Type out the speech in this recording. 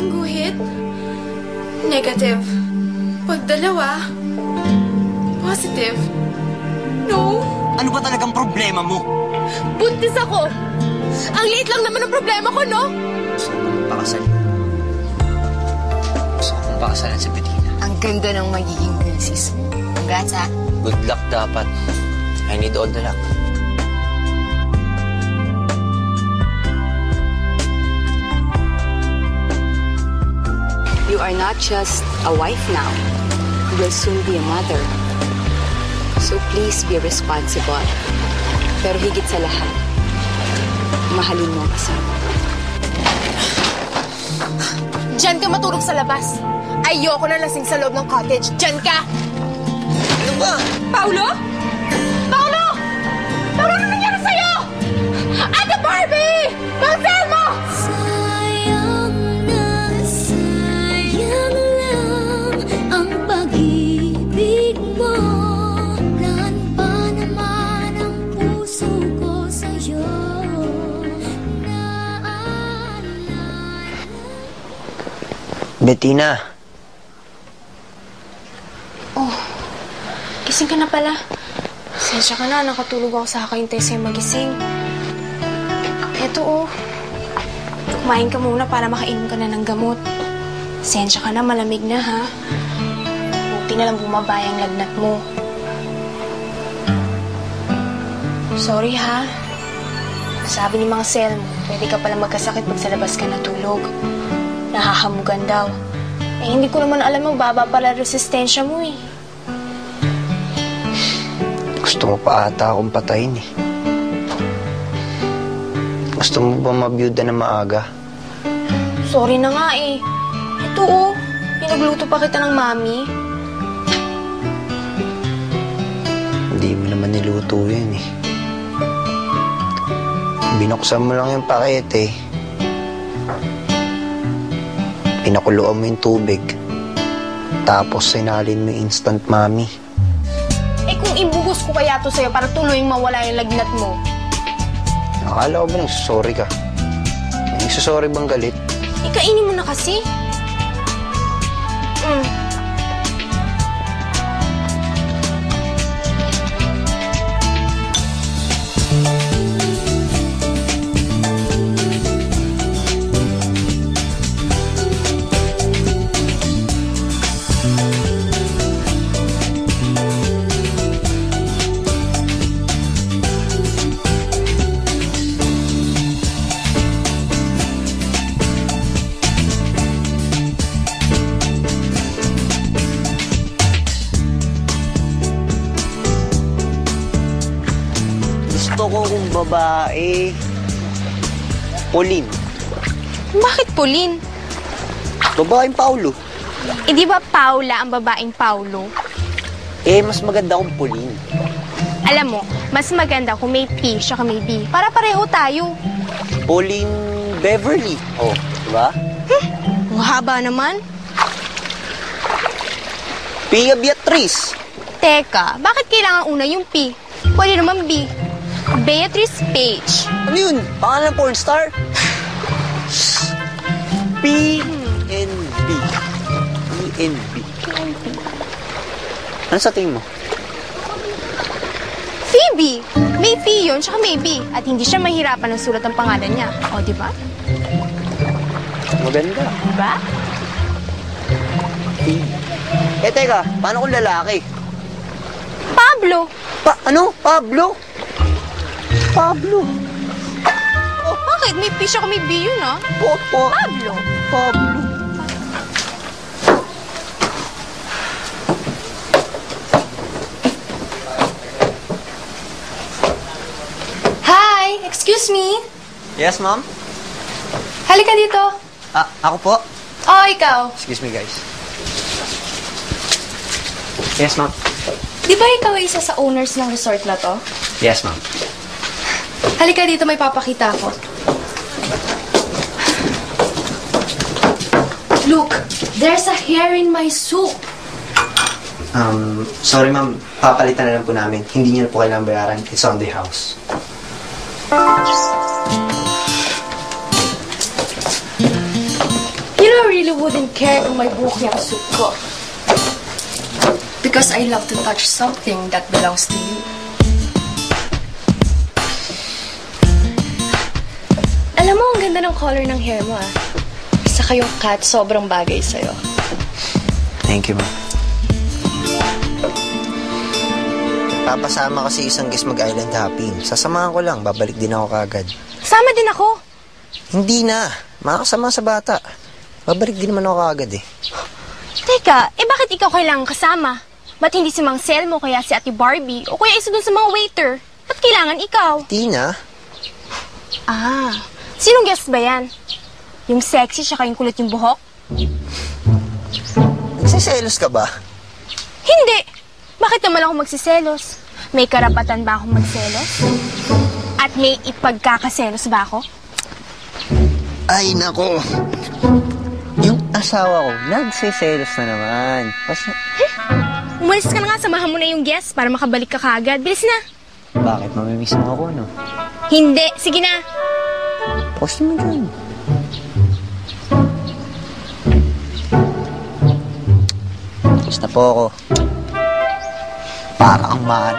isang guhit, negative. Pag dalawa, positive. No. Ano ba talagang problema mo? Buntis ako. Ang liit lang naman ang problema ko, no? Gusto ko magpakasal. Gusto ko pakasalan sa Bettina. Ang ganda ng magiging princess mo. Congrats, ha? Good luck dapat. I need all the luck. You are not just a wife now. You will soon be a mother. So please be responsible. Pero higit sa lahat, mahalin mo ang kasama. Diyan ka matulog sa labas. Ayoko na lasing sa loob ng cottage. Diyan ka! Ano ba? Paulo? Paulo! Paulo, ano nangyari sa'yo? Ate Barbie! Cancel mo! Sayang lang ang pag-ibig mo. Lahat pa naman ang puso ko sa'yo. Bettina. Gising ka na pala. Sensya ka na, nakatulog ako sa kakahintay sa'yo magising. Eto kumain ka muna para makainom ka na ng gamot. Sensya ka na, malamig na ha. Buti na lang bumaba yung lagnat mo. Sorry ha. Sabi ni mga sel mo, pwede ka pala magkasakit pag sa labas ka natulog. Nahahamugan daw. Eh, hindi ko naman alam magbaba pala resistensya mo eh. Gusto mo pa ata akong patayin eh. Gusto mo ba mabiyuda na maaga? Sorry na nga eh. Ito pinagluto pa kita ng mami. Hindi mo naman niluto yun eh. Binuksan mo lang yung pakete. Pinakuluan mo yung tubig. Tapos sinalin mo yung instant mami. Eh kung ibuhos ko kaya to sa'yo para tuloy mawala yung lagnat mo. Akala ko ba nagsusorry ka? May nagsusorry bang galit? Ikainin mo na kasi. Gusto ko kung babae. Pauline. Bakit Pauline? Babaeng Paulo. Eh di ba Paula ang babaeng Paulo? Eh, mas maganda kung Pauline. Alam mo, mas maganda kung may P siya may B. Para pareho tayo. Pauline Beverly. Oh, diba? Ang haba naman. Pia Beatriz. Teka, bakit kailangan una yung P? Pwede naman B. Beatrice Page. Ano yun? Pangalan ng pornstar? PNB. PNB. Ano sa tingin mo? Phoebe! May P yun, tsaka may B. At hindi siya mahirapan ng sulat ang pangalan niya. O, di ba? Maganda. Diba? Eh, teka. Paano kung lalaki? Pablo! Ano? Pablo? Pablo. Oh, bakit? May P siya may B yun, ah. Pablo. Pablo. Hi! Excuse me? Yes, ma'am? Halika dito. Ako po? Oh, ikaw. Excuse me, guys. Yes, ma'am. Di ba ikaw ay isa sa owners ng resort na to? Yes, ma'am. Halika dito, may papakita ko. Look, there's a hair in my soup. Sorry, ma'am. Papalitan na lang po namin. Hindi niyo na po kailangang bayaran. It's on the house. You know, really wouldn't care kung may buhok yung suit ko. Because I love to touch something that belongs to you. Alam mo, ang ganda ng color ng hair mo, ah. Saka yung cut, sobrang bagay sa'yo. Thank you, ma. Papasama kasi isang guest mag-island hopping. Sasamahan ko lang, babalik din ako kagad. Sama din ako. Hindi na. Makakasama sa bata. Babalik din naman ako kagad eh. Teka, bakit ikaw kailangan kasama? Ba't hindi si Mang Selmo, kaya si Ate Barbie, o kaya isa dun sa mga waiter? Ba't kailangan ikaw? Di na. Ah, sinong guest ba yan? Yung sexy, tsaka yung kulit yung buhok? Nagsiselos ka ba? Hindi! Bakit naman ako magsiselos? May karapatan ba akong magselos? At may ipagkakaselos ba ako? Ay, nako. Yung asawa ko, nagsiselos na naman. Kasi... Umalis ka na nga, samahan mo na yung guest para makabalik ka kaagad. Bilis na! Bakit? Mamimiss mo ako, no? Hindi! Sige na! Post mo dyan. Tapos na po ako. Para kang mahal.